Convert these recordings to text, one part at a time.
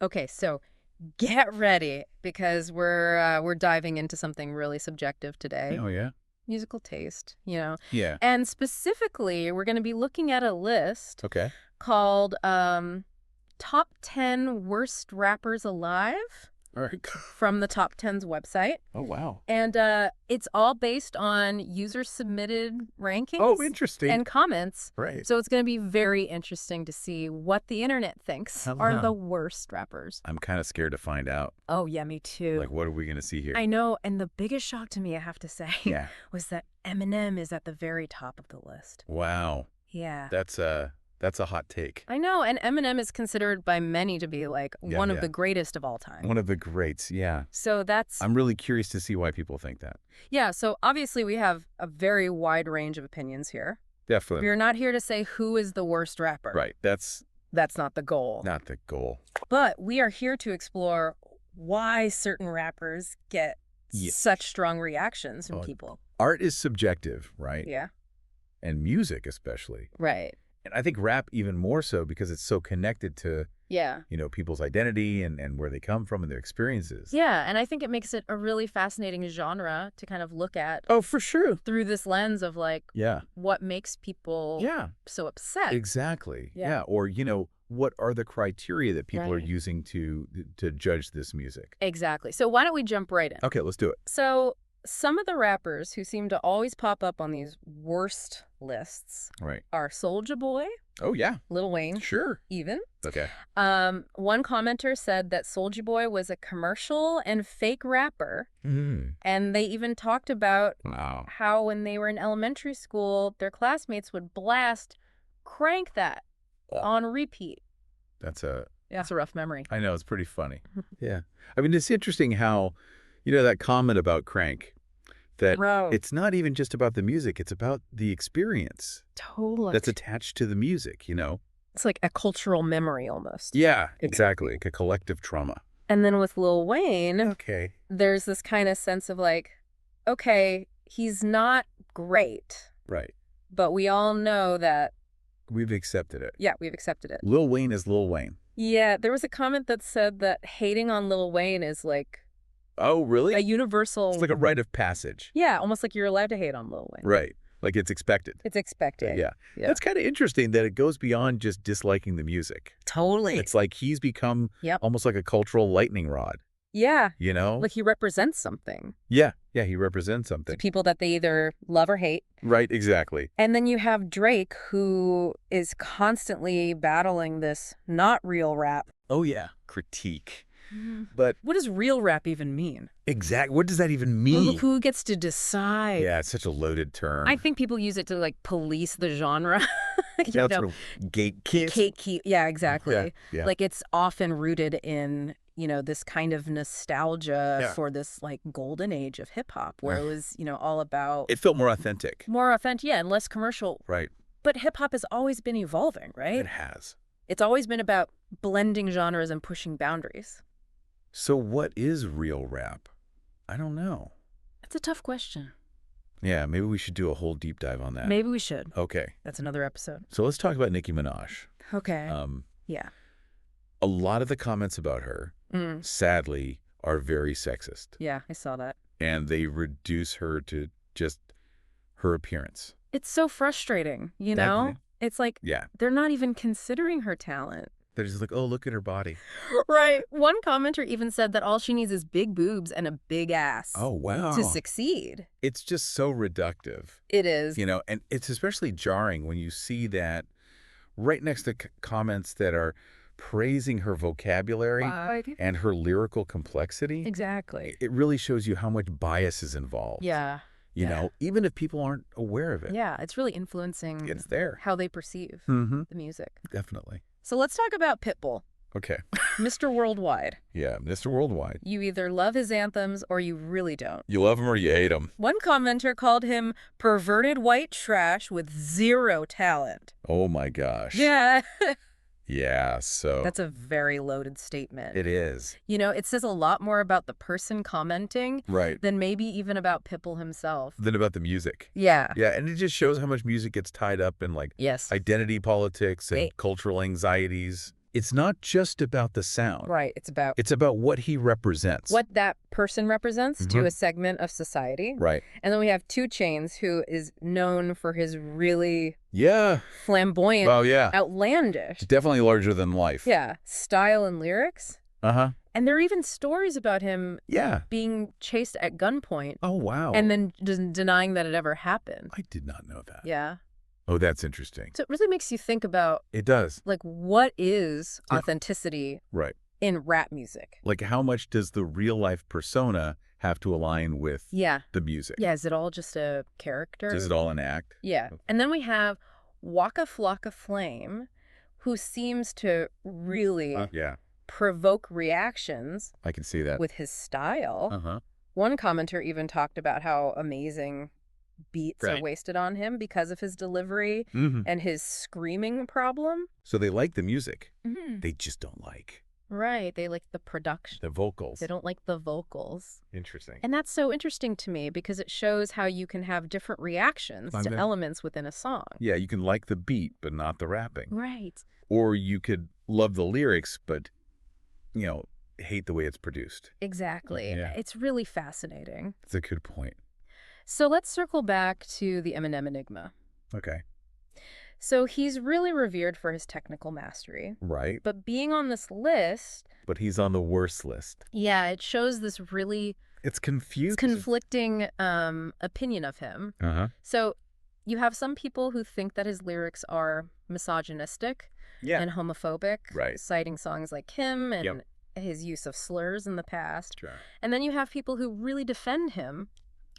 Okay, so get ready because we're diving into something really subjective today. Oh, yeah? Musical taste. Yeah. And specifically, we're going to be looking at a list Okay. called Top 10 Worst Rappers Alive All right. from the Top 10's website. Oh, wow. And it's all based on user-submitted rankings Oh, interesting. and comments. Right. So it's going to be very interesting to see what the internet thinks Oh, are wow. the worst rappers. I'm kind of scared to find out. Oh, yeah, me too. Like, what are we going to see here? I know, and the biggest shock to me, I have to say, Yeah. was that Eminem is at the very top of the list. Wow. Yeah. That's a hot take. I know, and Eminem is considered by many to be like Yeah, one of yeah. the greatest of all time. One of the greats, yeah. So that's, I'm really curious to see why people think that. yeah, so obviously we have a very wide range of opinions here. Definitely. We're not here to say who is the worst rapper. Right. That's That's not the goal. not the goal. But we are here to explore why certain rappers get Yeah. such strong reactions from Oh, people. Art is subjective, right? Yeah. And music especially. Right. And I think rap even more so because it's so connected to, Yeah. people's identity and where they come from and their experiences. Yeah, and I think it makes it a really fascinating genre to kind of look at Oh, for sure. through this lens of like Yeah. what makes people Yeah. so upset. Exactly. Yeah. Yeah. Or, what are the criteria that people are Right. using to judge this music? Exactly. So why don't we jump right in? Okay, let's do it. So some of the rappers who seem to always pop up on these worst lists Right. are Soulja Boy, Oh, yeah. Lil Wayne, Sure. even. Okay. One commenter said that Soulja Boy was a commercial and fake rapper, and they even talked about Wow. how when they were in elementary school, their classmates would blast Crank That Oh. on repeat. That's That's a rough memory. I know, it's pretty funny. Yeah. I mean, it's interesting how, that comment about Crank, that Bro. it's not even just about the music, it's about the experience Totally. that's attached to the music, It's like a cultural memory almost. Yeah, exactly. Like a collective trauma. And then with Lil Wayne, Okay. there's this kind of sense of like, okay, he's not great, Right. but we all know that, We've accepted it. yeah, we've accepted it. Lil Wayne is Lil Wayne. Yeah, there was a comment that said that hating on Lil Wayne is like Oh, really? a universal... It's like a rite of passage. Yeah, almost like you're allowed to hate on Lil Wayne. Right. Like it's expected. It's expected. Yeah. Yeah. That's kind of interesting that it goes beyond just disliking the music. Totally. It's like he's become Yep. almost like a cultural lightning rod, Yeah, you know? like he represents something Yeah. Yeah, he represents to something. people that they either love or hate. Right, exactly. And then you have Drake, who is constantly battling this not real rap. Oh, yeah. Critique. But What does real rap even mean? what does that even mean? Who gets to decide? Yeah, it's such a loaded term. I think people use it to like police the genre. Yeah, sort of gatekeep. Yeah, exactly. Yeah, yeah. Like it's often rooted in, this kind of nostalgia Yeah. for this like golden age of hip hop where it was, all about It felt more authentic. more authentic, yeah, and less commercial. Right. But hip hop has always been evolving, right? It has. It's always been about blending genres and pushing boundaries. So what is real rap? I don't know. That's a tough question. Yeah, maybe we should do a whole deep dive on that. Maybe we should. Okay. That's another episode. So let's talk about Nicki Minaj. Okay. Um, Yeah. a lot of the comments about her, sadly, are very sexist. Yeah, I saw that. And they reduce her to just her appearance. It's so frustrating, you know? Definitely. It's like Yeah. they're not even considering her talent. They're just like, oh, look at her body. Right. One commenter even said that all she needs is big boobs and a big ass Oh, wow. to succeed. It's just so reductive, It is. and it's especially jarring when you see that right next to comments that are praising her vocabulary and her lyrical complexity. Exactly. It really shows you how much bias is involved. Yeah. You know, even if people aren't aware of it. Yeah, it's really influencing It's there. how they perceive Mm-hmm. the music. Definitely. So let's talk about Pitbull, Okay. Mr. Worldwide. Yeah, Mr. Worldwide. You either love his anthems or you really don't. You love him or you hate him. One commenter called him perverted white trash with zero talent. Oh, my gosh. Yeah. Yeah, so That's a very loaded statement. it is. It says a lot more about the person commenting Right. than maybe even about Pitbull himself. Then about the music. Yeah. Yeah, and it just shows how much music gets tied up in like Yes. identity politics and Right. cultural anxieties. It's not just about the sound. Right. It's about what he represents. What that person represents to a segment of society. Right. And then we have 2 Chainz, who is known for his really flamboyant, outlandish. Definitely larger than life. Yeah. Style and lyrics. Uh-huh. And there are even stories about him Yeah. being chased at gunpoint. Oh, wow. And then just denying that it ever happened. I did not know that. Yeah. Oh, that's interesting. So it really makes you think about, It does. like, what is authenticity Right. in rap music? Like, how much does the real-life persona have to align with the music? Yeah, is it all just a character? Is it all an act? Yeah. And then we have Waka Flocka Flame, who seems to really provoke reactions I can see that. with his style. Uh-huh. One commenter even talked about how amazing beats are wasted on him because of his delivery and his screaming problem. So they like the music. They just don't like Right. They like the production. the vocals. They don't like the vocals. Interesting. And that's so interesting to me because it shows how you can have different reactions to elements within a song. Yeah, you can like the beat, but not the rapping. Right. Or you could love the lyrics, but, hate the way it's produced. Exactly. Yeah. It's really fascinating. It's a good point. So let's circle back to the Eminem enigma. Okay. So he's really revered for his technical mastery. Right. But being on this list, But he's on the worst list. it shows this really It's confusing. conflicting opinion of him. Uh-huh. So you have some people who think that his lyrics are misogynistic and homophobic, citing songs like Kim and his use of slurs in the past. Sure. And then you have people who really defend him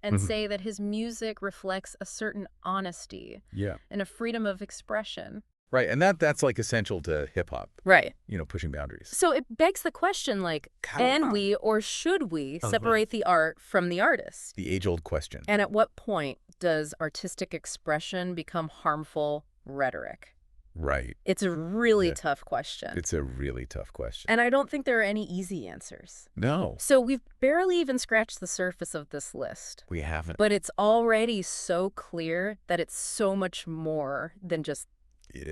and say that his music reflects a certain honesty and a freedom of expression. Right, and that's like essential to hip-hop. Right. Pushing boundaries. So it begs the question, like, can we or should we separate the art from the artist? The age-old question. And at what point does artistic expression become harmful rhetoric? Right. It's a really tough question. It's a really tough question. And I don't think there are any easy answers. No. So we've barely even scratched the surface of this list. We haven't. But it's already so clear that it's so much more than just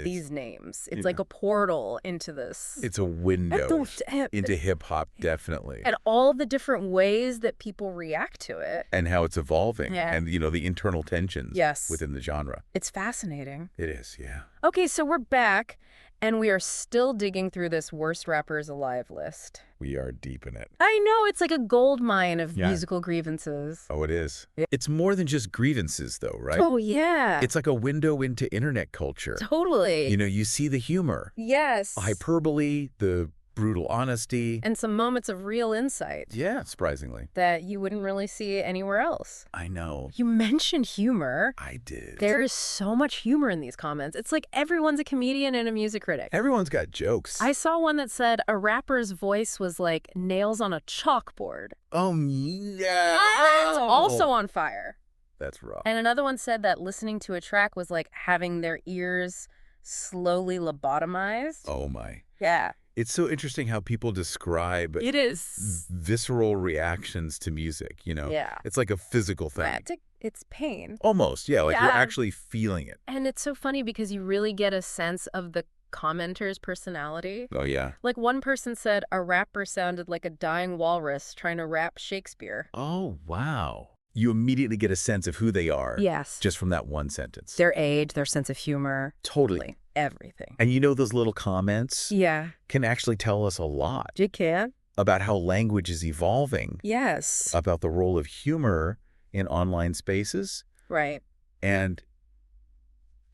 these names. It's like a portal into this. It's a window into hip-hop, definitely. And all the different ways that people react to it. And how it's evolving. Yeah. And, the internal tensions Yes. within the genre. It's fascinating. It is, yeah. Okay, so we're back, and we are still digging through this Worst Rappers Alive list. We are deep in it. I know, it's like a gold mine of musical grievances. Oh, it is. It's more than just grievances, though, right? Oh, yeah. It's like a window into internet culture. Totally. You see the humor. Yes. Hyperbole, the brutal honesty. And some moments of real insight. Yeah, surprisingly. That you wouldn't really see anywhere else. I know. You mentioned humor. I did. There is so much humor in these comments. It's like everyone's a comedian and a music critic. Everyone's got jokes. I saw one that said a rapper's voice was like nails on a chalkboard. Oh, yeah. That's also on fire. That's rough. And another one said that listening to a track was like having their ears slowly lobotomized. Oh, my. Yeah. It's so interesting how people describe It is. visceral reactions to music, Yeah. It's like a physical thing. Right. It's pain. Almost, yeah, like Yeah. you're actually feeling it. And it's so funny because you really get a sense of the commenter's personality. Oh, yeah. Like one person said a rapper sounded like a dying walrus trying to rap Shakespeare. Oh, wow. You immediately get a sense of who they are. Yes. Just from that one sentence. Their age, their sense of humor. Totally. Everything. And those little comments can actually tell us a lot You can. about how language is evolving, Yes. about the role of humor in online spaces, Right. and,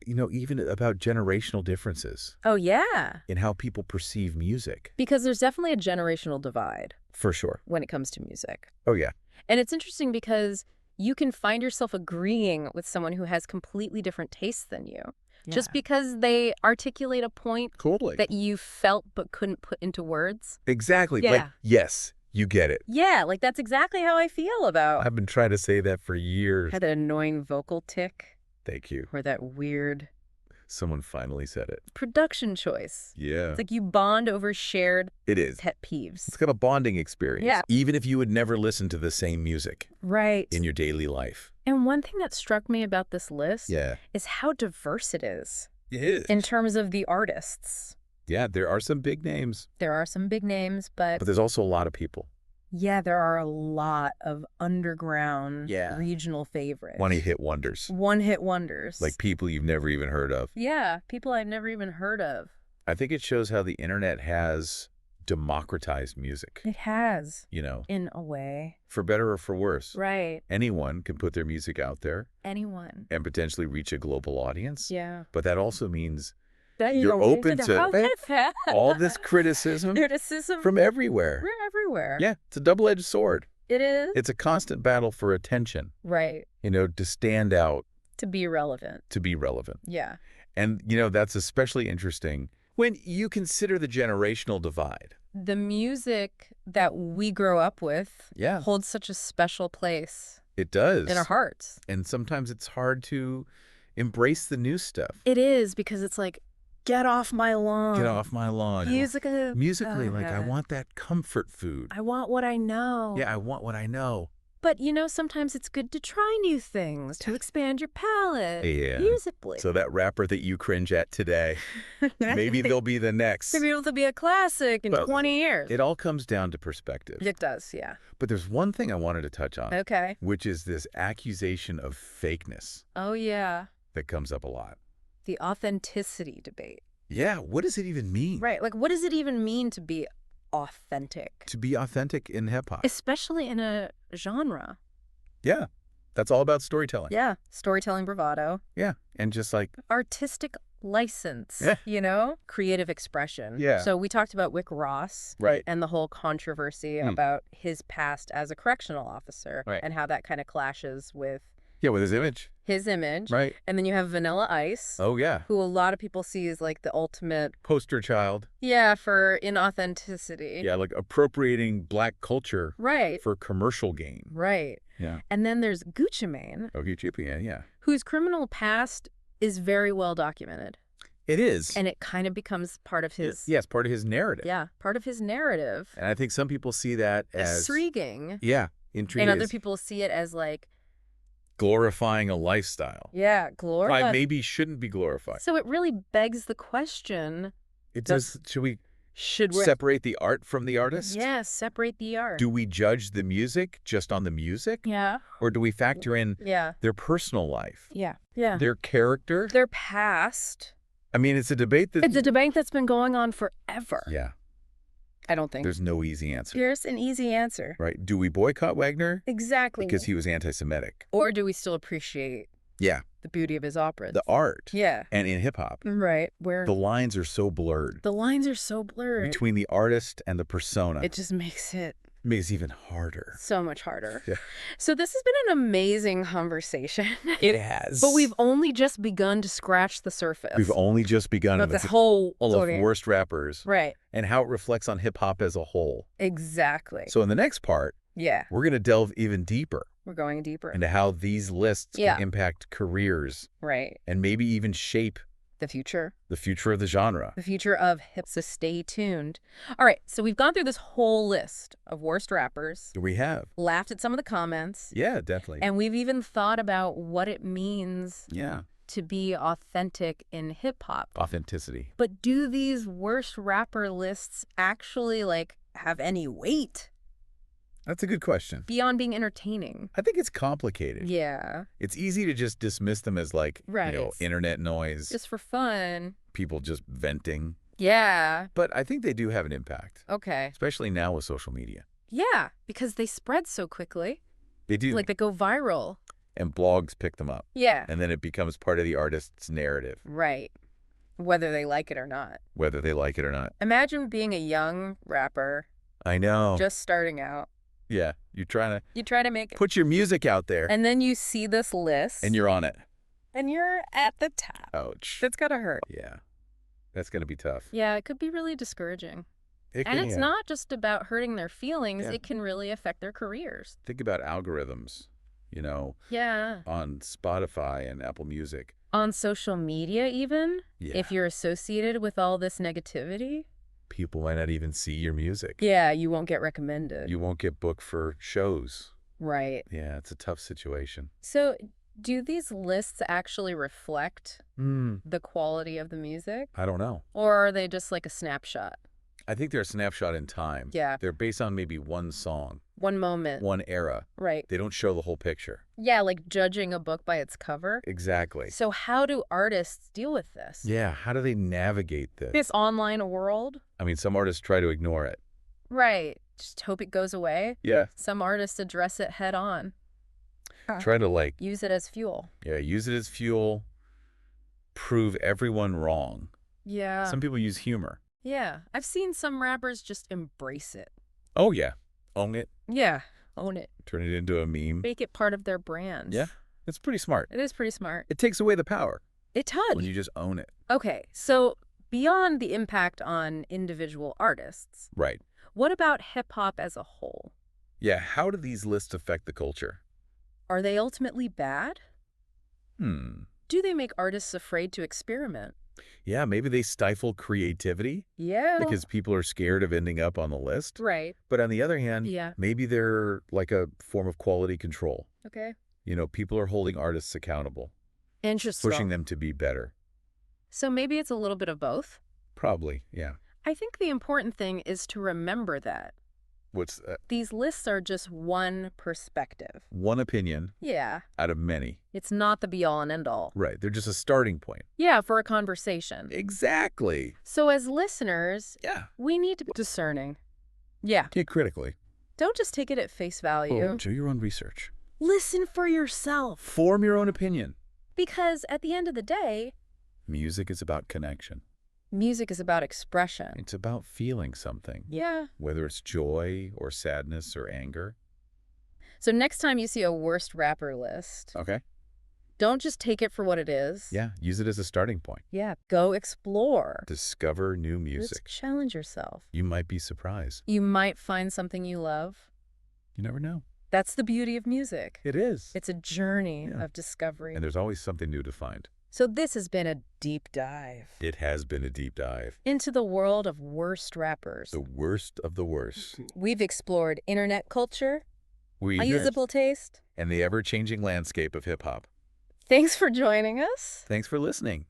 even about generational differences Oh, yeah. in how people perceive music. Because there's definitely a generational divide For sure. when it comes to music. Oh, yeah. And it's interesting because you can find yourself agreeing with someone who has completely different tastes than you. Just because they articulate a point Totally. that you felt but couldn't put into words. Exactly. Yeah. Like, yes, you get it. Yeah, like that's exactly how I feel about. I've been trying to say that for years. Had that annoying vocal tick Thank you. or that weird Someone finally said it. production choice. Yeah. It's like you bond over shared It is. pet peeves. It's got a bonding experience. Yeah. Even if you would never listen to the same music Right. in your daily life. And one thing that struck me about this list Yeah. is how diverse it is It is. in terms of the artists. Yeah, there are some big names. There are some big names, but there's also a lot of people. Yeah, there are a lot of underground regional favorites. One-hit wonders. One-hit wonders. Like people you've never even heard of. Yeah, people I've never even heard of. I think it shows how the internet has democratized music. It has. You know. In a way. For better or for worse. Right. Anyone can put their music out there. Anyone. And potentially reach a global audience. Yeah. But that also means you're open to all this criticism from everywhere. We're everywhere. Yeah, it's a double-edged sword. It is. It's a constant battle for attention. Right. You know, to stand out. To be relevant. To be relevant. Yeah. And, you know, that's especially interesting when you consider the generational divide. The music that we grow up with holds such a special place. It does. In our hearts. And sometimes it's hard to embrace the new stuff. It is, because it's like, get off my lawn. Get off my lawn. Musically, I want that comfort food. I want what I know. Yeah, I want what I know. But, you know, sometimes it's good to try new things, to expand your palette musically. So that rapper that you cringe at today, maybe they'll be the next. Maybe it'll be a classic in 20 years. It all comes down to perspective. It does, yeah. But there's one thing I wanted to touch on. Okay. Which is this accusation of fakeness. Oh, yeah. That comes up a lot. The authenticity debate. Yeah, what does it even mean? Right, like what does it even mean to be authentic? To be authentic in hip-hop. Especially in a genre. Yeah, that's all about storytelling. Yeah, storytelling bravado. Yeah, and just like... artistic license, you know? Creative expression. Yeah. So we talked about Rick Ross. Right. And the whole controversy about his past as a correctional officer. Right. And how that kind of clashes with... yeah, with his image. His image. Right. And then you have Vanilla Ice. Oh, yeah. Who a lot of people see as like the ultimate... poster child. Yeah, for inauthenticity. Yeah, like appropriating black culture. Right. For commercial gain. Right. Yeah. And then there's Gucci Mane. Oh, Gucci Mane, yeah. Whose criminal past is very well documented. It is. And it kind of becomes part of his... yes, part of his narrative. Yeah, part of his narrative. And I think some people see that as... intriguing. Yeah, intriguing. And other people see it as like... glorifying a lifestyle. Yeah, glorifying. Maybe shouldn't be glorified. So it really begs the question... should we separate the art from the artist? Yeah, separate the art. Do we judge the music just on the music? Yeah. Or do we factor in their personal life? Yeah. Yeah. Their character? Their past. I mean, it's a debate that's been going on forever. Yeah. I don't think. There's no easy answer. Here's an easy answer. Right. Do we boycott Wagner? Exactly. Because he was anti-Semitic. Or do we still appreciate the beauty of his operas? The art. Yeah. And in hip-hop. Right. Where the lines are so blurred. The lines are so blurred. Between the artist and the persona. It just makes it even harder. So much harder. Yeah. So this has been an amazing conversation. It has. But we've only just begun to scratch the surface. We've only just begun. Of this whole... all of worst rappers. Right. And how it reflects on hip-hop as a whole. Exactly. So in the next part, we're going to delve even deeper. We're going deeper. Into how these lists can impact careers. Right. And maybe even shape... the future. The future of the genre. The future of hip. So stay tuned. All right. So we've gone through this whole list of worst rappers. We have. Laughed at some of the comments. Yeah, definitely. And we've even thought about what it means to be authentic in hip-hop. Authenticity. But do these worst rapper lists actually, like, have any weight? That's a good question. Beyond being entertaining. I think it's complicated. Yeah. It's easy to just dismiss them as like, internet noise. Just for fun. People just venting. Yeah. But I think they do have an impact. Okay. Especially now with social media. Yeah, because they spread so quickly. They do. Like they go viral. And blogs pick them up. Yeah. And then it becomes part of the artist's narrative. Right. Whether they like it or not. Whether they like it or not. Imagine being a young rapper. I know. Just starting out. Yeah, you try to make it. Put your music out there. And then you see this list. And you're on it. And you're at the top. Ouch. That's gotta hurt. Yeah. That's gonna be tough. Yeah, it could be really discouraging. It's not just about hurting their feelings. Yeah. It can really affect their careers. Think about algorithms, you know. Yeah. On Spotify and Apple Music. On social media even. Yeah. If you're associated with all this negativity. People might not even see your music. Yeah, you won't get recommended. You won't get booked for shows. Right. Yeah, it's a tough situation. So do these lists actually reflect the quality of the music? I don't know. Or are they just like a snapshot? I think they're a snapshot in time. Yeah. They're based on maybe one song. One moment. One era. Right. They don't show the whole picture. Yeah, like judging a book by its cover. Exactly. So how do artists deal with this? Yeah, how do they navigate this? This online world? I mean, some artists try to ignore it. Right. Just hope it goes away. Yeah. Some artists address it head on. Try to use it as fuel. Yeah, use it as fuel. Prove everyone wrong. Yeah. Some people use humor. Yeah. I've seen some rappers just embrace it. Oh, yeah. Own it. Yeah. Own it. Turn it into a meme. Make it part of their brand. Yeah. It's pretty smart. It is pretty smart. It takes away the power. It does. When you just own it. Okay. So beyond the impact on individual artists. Right. What about hip-hop as a whole? Yeah. How do these lists affect the culture? Are they ultimately bad? Do they make artists afraid to experiment? Yeah, maybe they stifle creativity. Yeah. Because people are scared of ending up on the list. Right. But on the other hand, yeah, maybe they're like a form of quality control. Okay. You know, people are holding artists accountable. Interesting. Pushing them to be better. So maybe it's a little bit of both? Probably, yeah. I think the important thing is to remember that. What's that? These lists are just one perspective. One opinion. Yeah. Out of many. It's not the be-all and end-all. Right. They're just a starting point. Yeah, for a conversation. Exactly. So as listeners, yeah, we need to be discerning. Yeah. Think critically. Don't just take it at face value. Do your own research. Listen for yourself. Form your own opinion. Because at the end of the day, music is about connection. Music is about expression. It's about feeling something. Yeah. Whether it's joy or sadness or anger. So next time you see a worst rapper list, okay, don't just take it for what it is. Yeah, use it as a starting point. Yeah, go explore. Discover new music. Just challenge yourself. You might be surprised. You might find something you love. You never know. That's the beauty of music. It is. It's a journey of discovery. And there's always something new to find. So this has been a deep dive. It has been a deep dive. Into the world of worst rappers. The worst of the worst. We've explored internet culture, unusable taste, and the ever-changing landscape of hip-hop. Thanks for joining us. Thanks for listening.